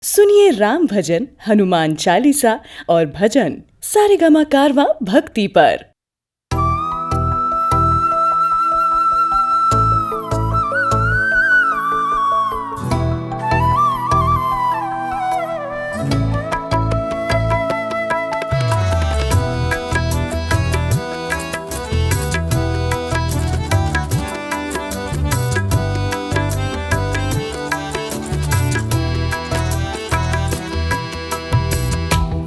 सुनिए राम भजन, हनुमान चालीसा और भजन सारेगामा कारवां भक्ति पर।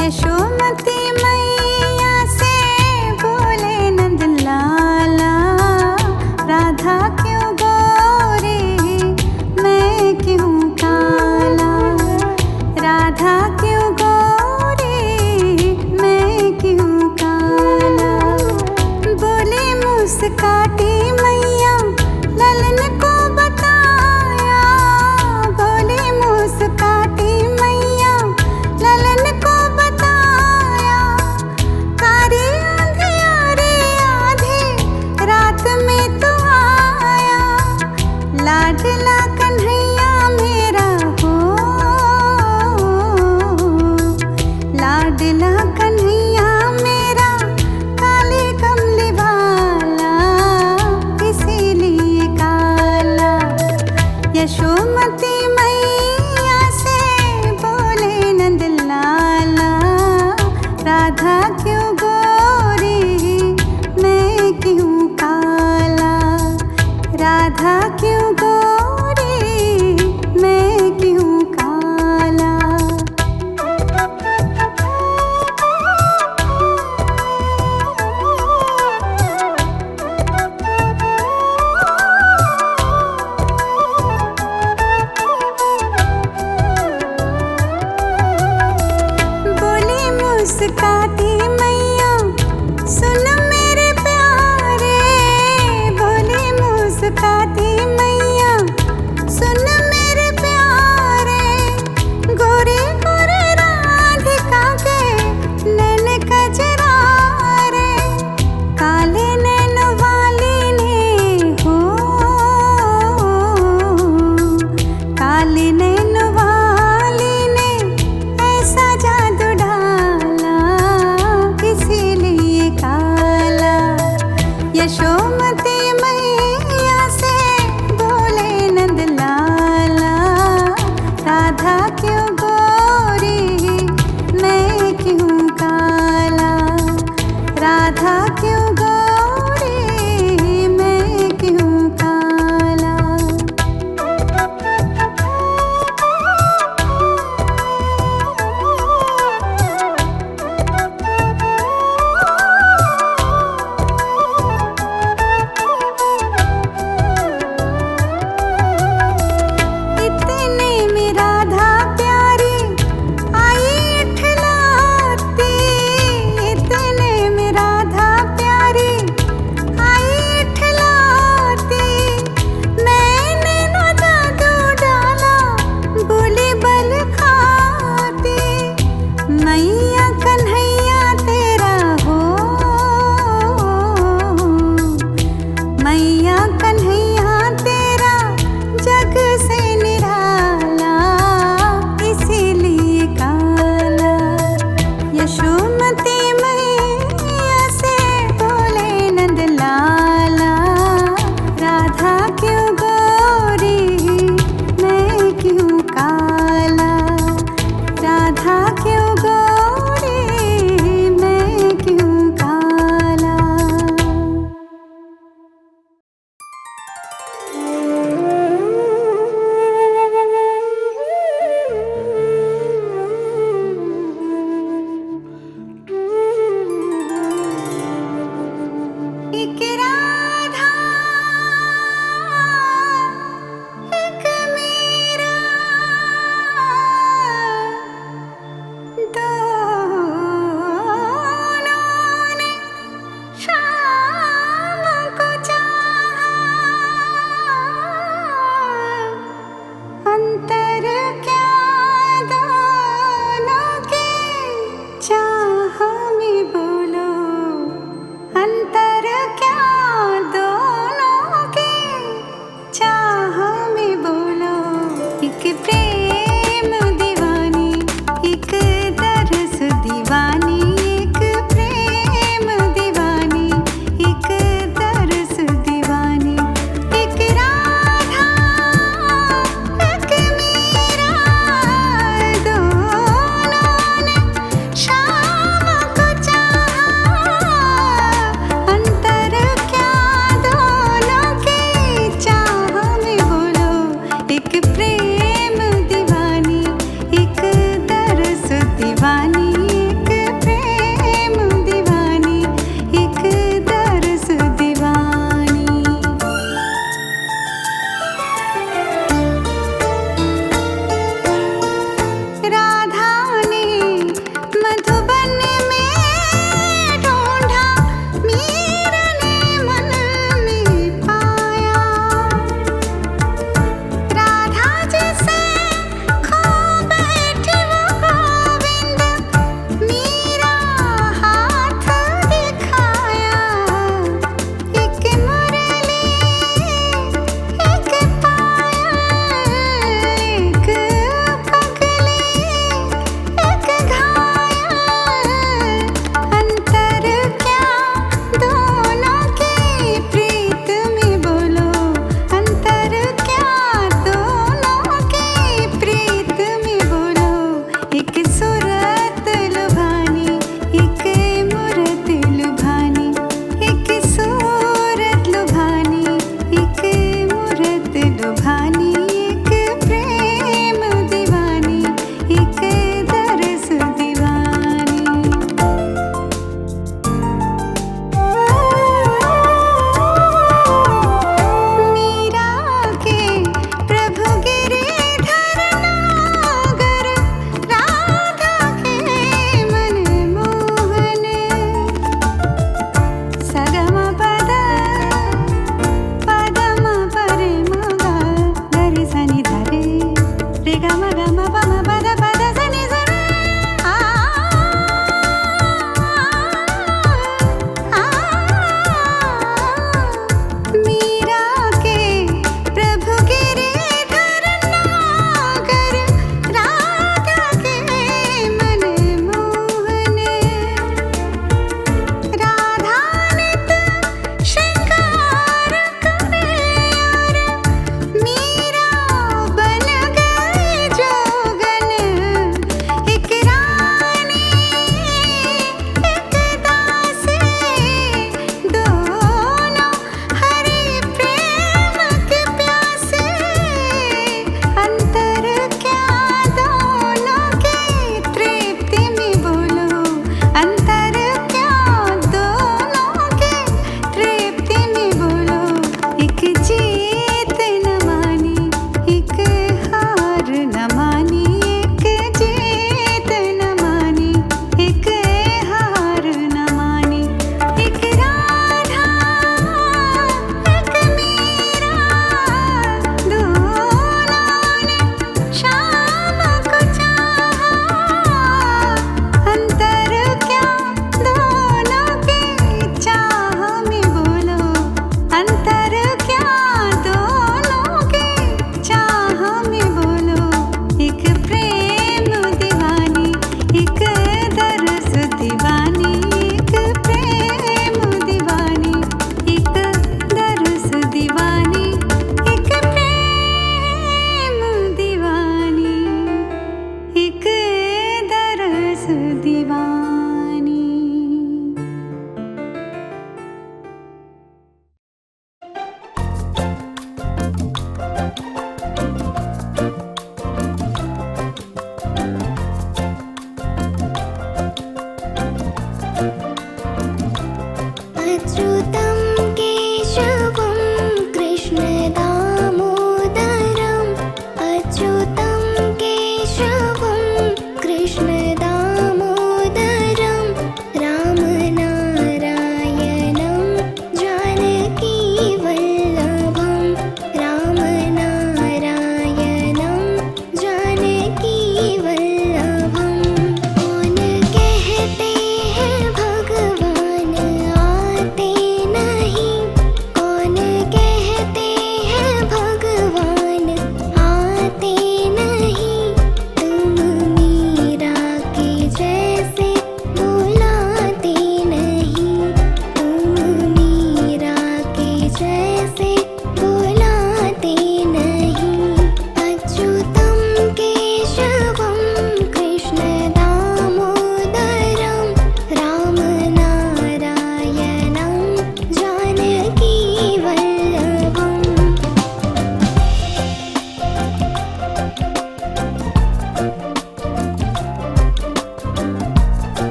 यशोमती मैया से बोले नंद लाला, राधा क्यों गोरी मैं क्यों काला, राधा क्यों गोरी मैं क्यों काला। बोले मुस्काती मैया ललन को बताया, बोले मुस्काती मैया ललन को बताया। कारी अंधियारे आधी रात में तू आया, लाडला कन्हैया मेरा हो, लाडला कन्हैया मेरा काले कमली वाला, इसीलिए काला। यशोमती मैया से बोले नंद लाला, राधा क्यों गोरी मैं क्यों काला, राधा क्यों गोरी मैं क्यों काला। बोली मुस्काती मैया सुन मेरे प्यारे, बोली मुस्काती मैया सुन मेरे प्यारे। गोरे गोरे राधिका के नैन कजरारे, काले नैन वाली ने हो, काले नैन वाली ने ऐसा जादू डाला, राधा ने मधुबन में ढूंढा, मीर ने मन में पाया। राधा जैसे खो बैठी वो गोविंद, मीरा हाथ दिखाया। एक मुरली एक पायल, एक पगली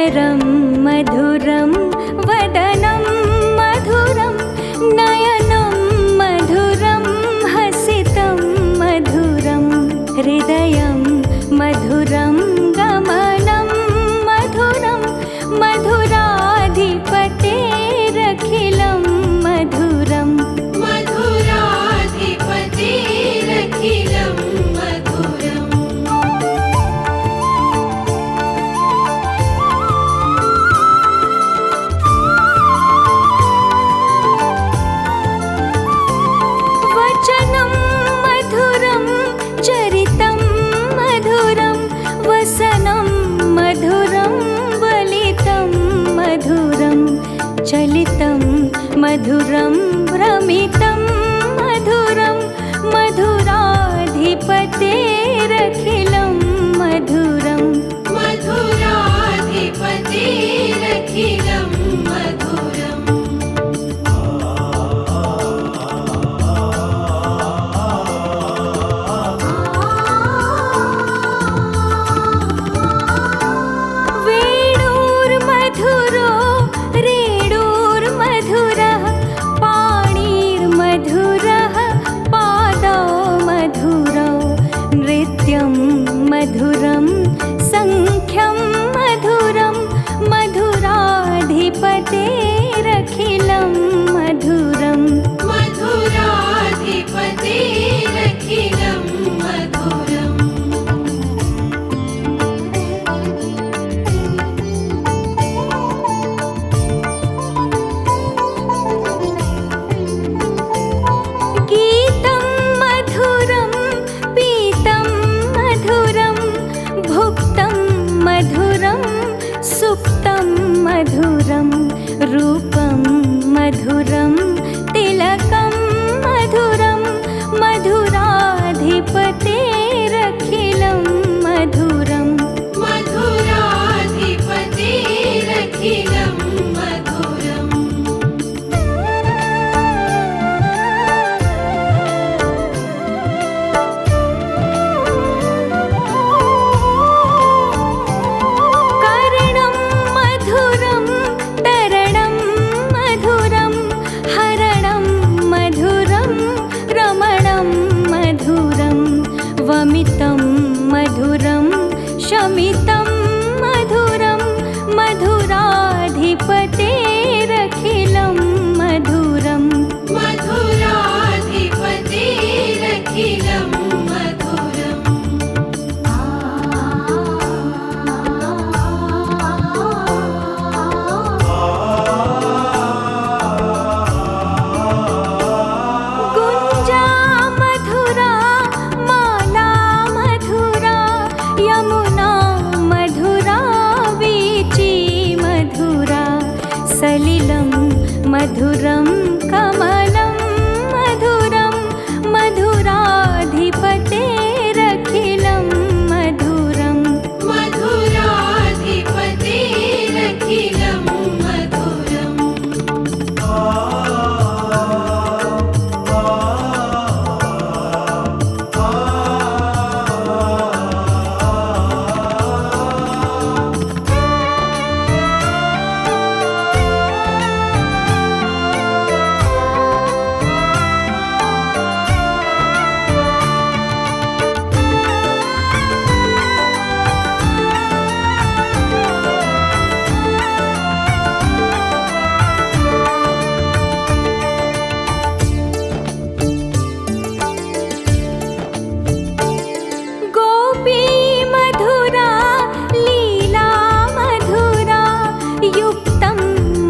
वरं मधुरं वदनं मधुरं नयनं मधुरं हसितं मधुरं हृदयं मधुरं गमनं मधुरं मधुराधिपतेरखिलं मधुरं मधुराधिपतेरखिलं मधुरम् वचनं मधुरं चरितं मधुरं वसनं मधुरं वलितं मधुरं चलितं मधुरं भ्रमितं मधुरं मधुराधिपतेरखिलं मधुरं मधुराधिपतेरखिलं मधुरम् वेणुर्मधुरो रेणुर्मधुरः पाणिर्मधुरः पादौ मधुरौ नृत्यं मधुरं सङ्ख्यं मधुरं मधुराधिपतेरखिलं मधुरं मधुराधिपतेरखिलं मधुरम् गीतं मधुरं पीतं मधुरं भुक्तं मधुरं सुप्तं मधुरं रूपं मधुरं तिलकं मधुरं मधुराधिपतेरखिलं मधुरं मधुराधिपतेरखिलं मधुरम् कर्णं मधुरं तरणं मधुरं हरणं मधुरं रमणं मधुरं वमितं मधुरं शमितं मधुरं मधुराधिपतेरखिलं मधुरं मधुराधिपतेरखिलं मधुरम् गुञ्जा मधुरा माला मधुरा यमुना मधुरा वीची मधुरा सलिलं मधुरं कमलं मधुरं मधुराधिपतेरखिलं मधुरं मधुराधिपतेरखिलं मधुरम् गोपी मधुरा लीला मधुरा युक्तं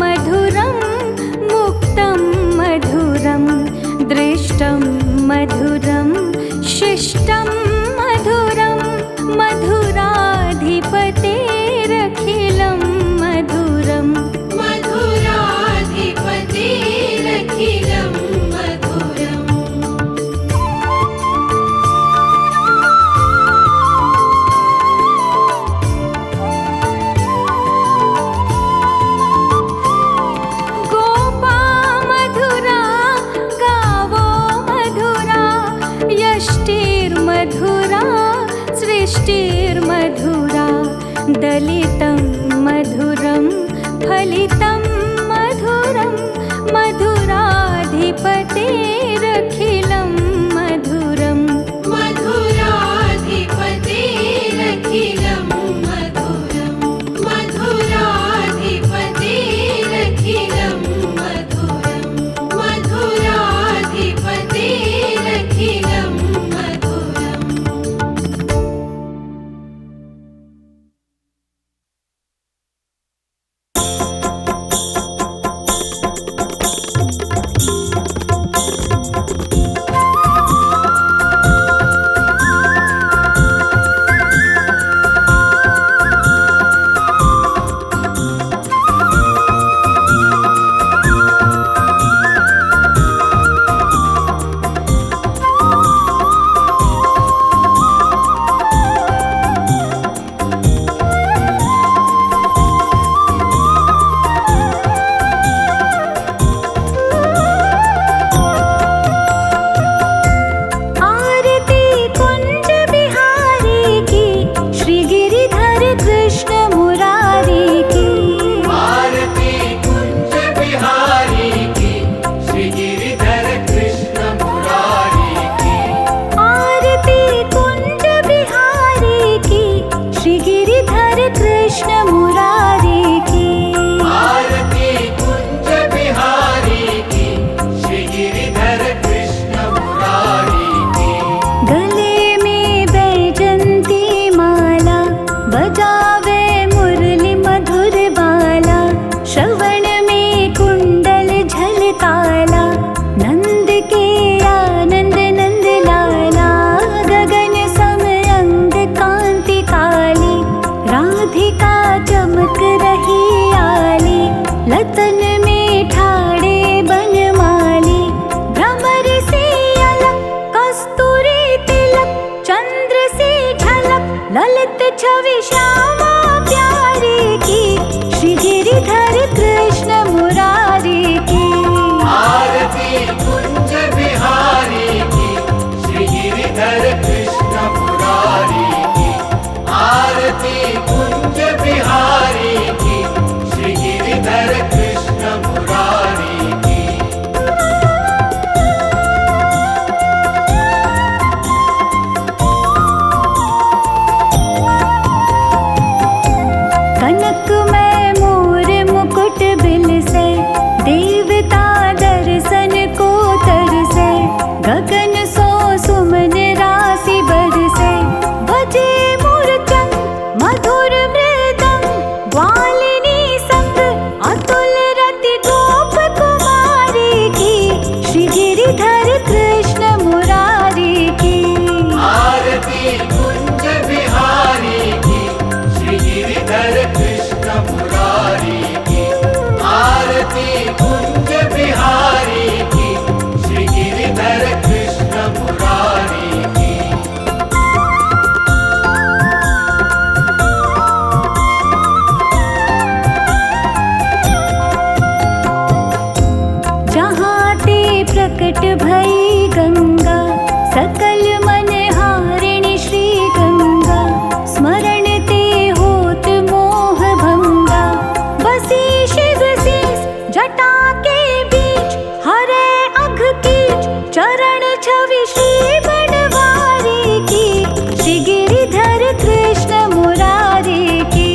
मधुरं मुक्तं मधुरं दृष्टं मधुरं शिष्टं मधुरं मधुराधिपतेरखिलं मधुरं मधुराधिपतेरखिलं मधुरम् गोपा मधुरा गावो मधुरा यष्टिर्मधुरा सृष्टिर्मधुरा दलितं मधुरं फलितं मधुरं मधुराधिपतेरखिलं मधुरम् मधुराधिपतेरखिलं मधुरं मधुराधिपतेरखिलं मधुरं मधुराधिपतेरखिलं मधुरम् ललित छवि श्यामा प्यारी की, श्री गिरिधर कृष्ण मुरारी की। आरती कुंज बिहारी की, श्री गिरिधर कृष्ण मुरारी की। आरती कुंज बिहारी की, श्री गिरिधर कृष्ण मुरारी की। कनक में मोर मुकुट बिल से, देवता दर्शन को तरसे। गगन सो सुमन राशि बरसे, बजे मूर्छन मधुर मृदंग। ग्वालिनी संग अतुल रति गोप कुमारी की, श्री गिरिधर कृष्ण मुरारी की। आरती कुंज बिहारी की, श्री गिरिधर कृष्ण मुरारी की। आरती कुंज बिहारी की, श्री गिरिधर कृष्ण मुरारी की। जहाँ ते प्रकट भई गंगा, सकल मन हारिणी श्री गंगा। स्मरण ते होत मोह भंगा, बसी शिव शीस जटा के बीच। हरे अघ कीच चरण छवि श्री बनवारी की, श्री गिरिधर कृष्ण मुरारी की।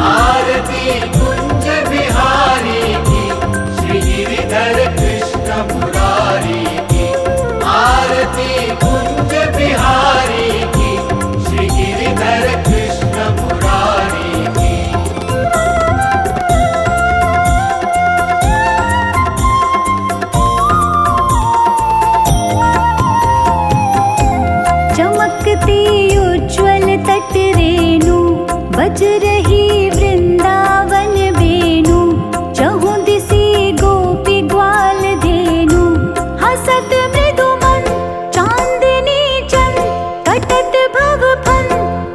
आरती कुंज बिहारी की, श्री गिरिधर कृष्ण मुरारी की। आरती कुंज बिहारी की, श्री गिरिधर कृष्ण मुरारी की। चमकती उज्ज्वल तट रेणु, बज रही वृंदावन वेणु। चहुँ दिशि गोपी ग्वाल धेनु, हसत मृदुमन चांदनी चंद। कटत भव फन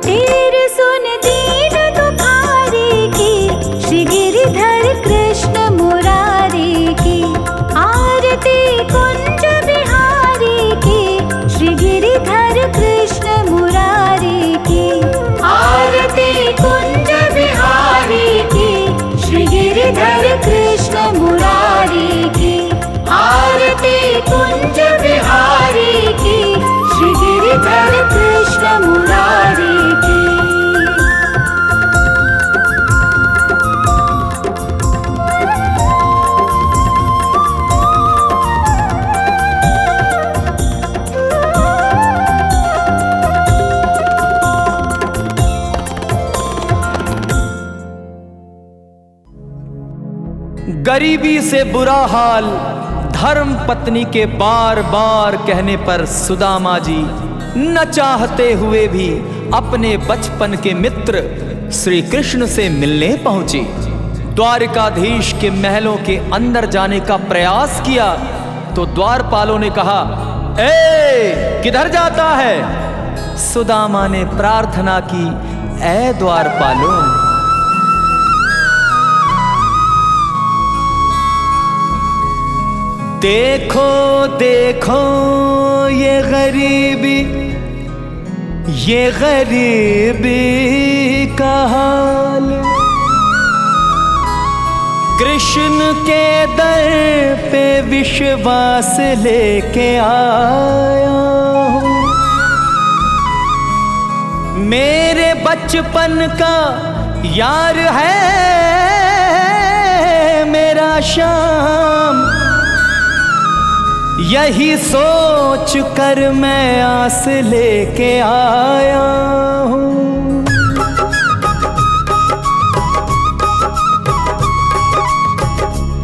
तेर सुन दीन दुखारी की, श्री गिरिधर कृष्ण मुरारी की। आरती कुंज बिहारी की, श्री गिरिधर कृष्ण मुरारी की। आरती कुंज बिहारी की, श्रीधर कृष्ण मुरारी की। गरीबी से बुरा हाल धर्म पत्नी के बार बार कहने पर सुदामा जी न चाहते हुए भी अपने बचपन के मित्र श्री कृष्ण से मिलने पहुंचे। द्वारिकाधीश के महलों के अंदर जाने का प्रयास किया तो द्वारपालों ने कहा, ए किधर जाता है? सुदामा ने प्रार्थना की, ए द्वारपालों, देखो देखो ये गरीबी का हाल, कृष्ण के दर पे विश्वास लेके आया हूँ। मेरे बचपन का यार है मेरा श्याम, यही सोच कर मैं आस लेके आया हूँ।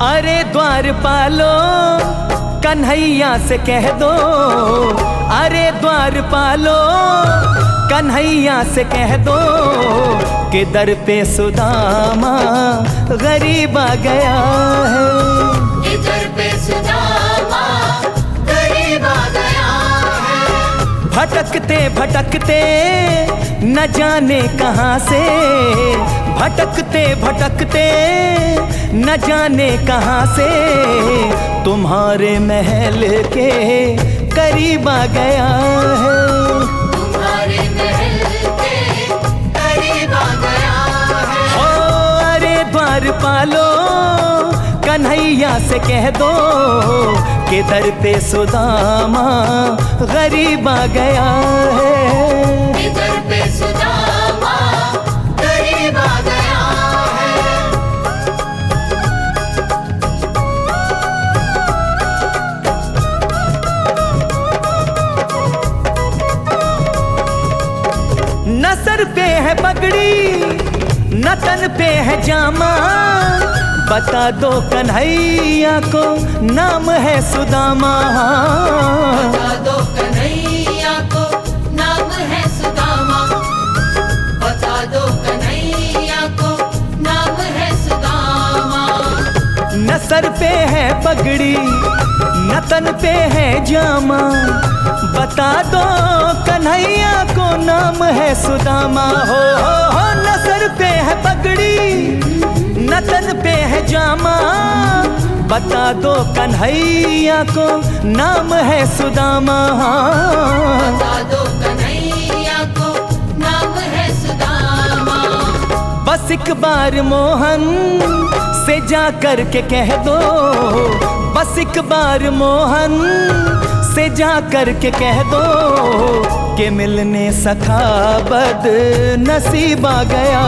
अरे द्वारपालो कन्हैया से कह दो, अरे द्वारपालो कन्हैया से कह दो कि दर पे सुदामा गरीब आ गया है। इधर पे सुदामा गरीब आ गया है। भटकते भटकते न जाने कहाँ से, भटकते भटकते न जाने कहाँ से तुम्हारे महल के करीब आ गया है। तुम्हारे महल के करीब आ गया है। हो अरे द्वारपालो कन्हैया से कह दो कि दर पे सुदामा गरीब आ गया है। इधर पे सुदामा गरीब आ गया है। न सर पे है पगड़ी न तन पे है जामा, बता दो कन्हैया को नाम है सुदामा। बता दो कन्हैया को नाम है सुदामा। बता दो कन्हैया को नाम है सुदामा। न सर पे है पगड़ी न तन पे है जामा, बता दो कन्हैया को नाम है सुदामा। हो न सर पे है पगड़ी न तन पे है जामा, बता दो कन्हैया को नाम है सुदामा। बता दो कन्हैया को नाम है सुदामा। बस एक बार मोहन से जा कर के कह दो, बस एक बार मोहन से जा कर के कह दो कि मिलने सखा बद नसीब आ गया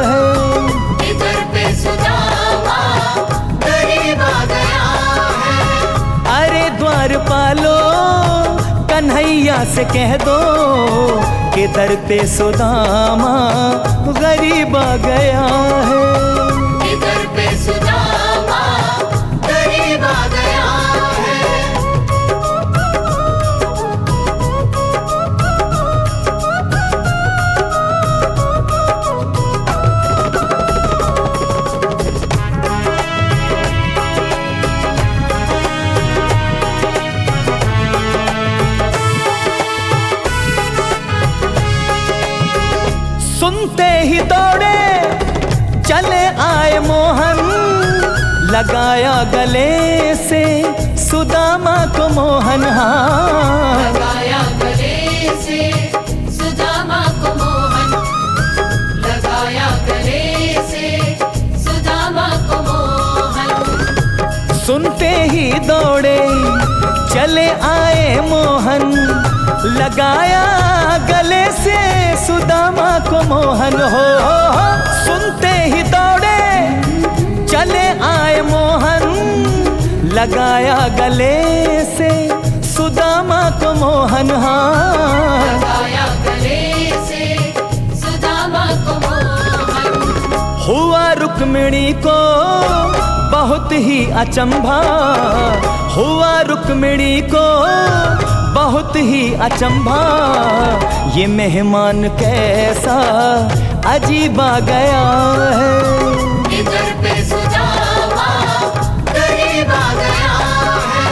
है। इधर पे सुदामा गरीब आ गया है। अरे द्वारपालो कन्हैया से कह दो कि दर पे सुदामा गरीब आ गया है। इधर पे सुदामा गरीब आ गया है। सुनते ही दौड़े चले आए मोहन, लगाया गले से सुदामा को मोहन। हाँ लगाया गले से सुदामा को मोहन। लगाया गले से सुदामा को मोहन। सुनते ही दौड़े चले आए मोहन, लगाया गले से सुदामा को मोहन हो, सुनते ही दौड़े चले आए मोहन, लगाया गले से सुदामा को मोहन। हाँ लगाया गले से सुदामा को मोहन। हुआ रुक्मिणी को बहुत ही अचंभा, हुआ रुक्मिणी को बहुत ही अचंभा, ये मेहमान कैसा अजीब आ गया है। इधर पे सुदामा गरीब आ गया है।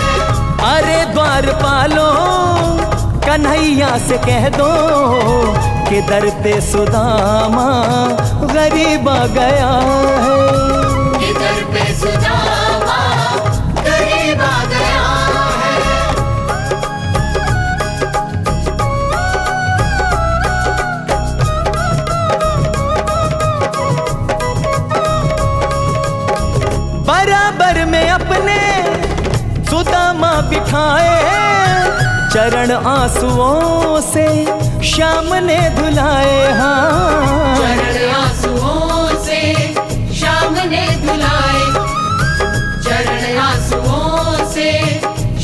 अरे द्वारपालो कन्हैया से कह दो कि दर पे सुदामा गरीब आ गया है। इधर पे सुदामा गरीब आ गया है। बराबर में अपने सुदामा बिठाए, चरण आंसुओं से श्याम ने धुलाए। हाँ चरण आंसुओं से श्याम ने धुलाए, चरण आंसुओं से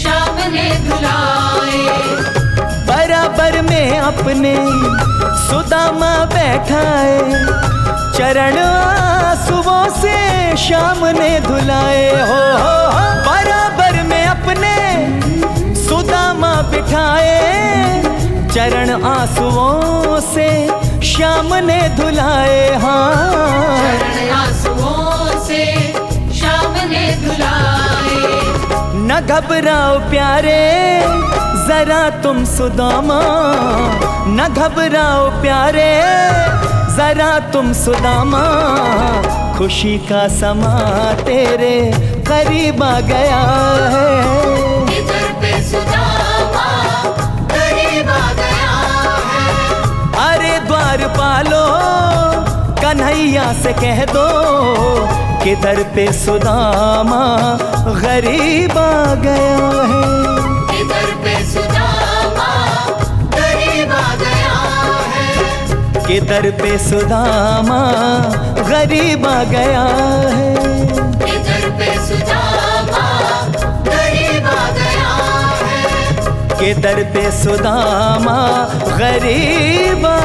श्याम ने धुलाए। बराबर में अपने सुदामा बैठाए, चरण आंसुओं से श्याम ने धुलाए। हो बराबर में अपने सुदामा बिठाए, चरण आंसुओं से श्याम ने धुलाए। हाँ चरण आंसुओं से श्याम ने धुलाए। न घबराओ प्यारे जरा तुम सुदामा, न घबराओ प्यारे जरा तुम सुदामा, खुशी का समा तेरे करीब आ गया है। इधर पे सुदामा गरीब आ गया है। अरे द्वारपालो कन्हैया से कह दो कि दर पे सुदामा गरीब आ गया है। इधर पे सुदामा गरीब आ गया है। कि दर पे सुदामा गरीब आ गया है। इधर पे सुदामा गरीब आ गया है। कि दर पे सुदामा गरीब आ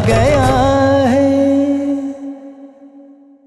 गया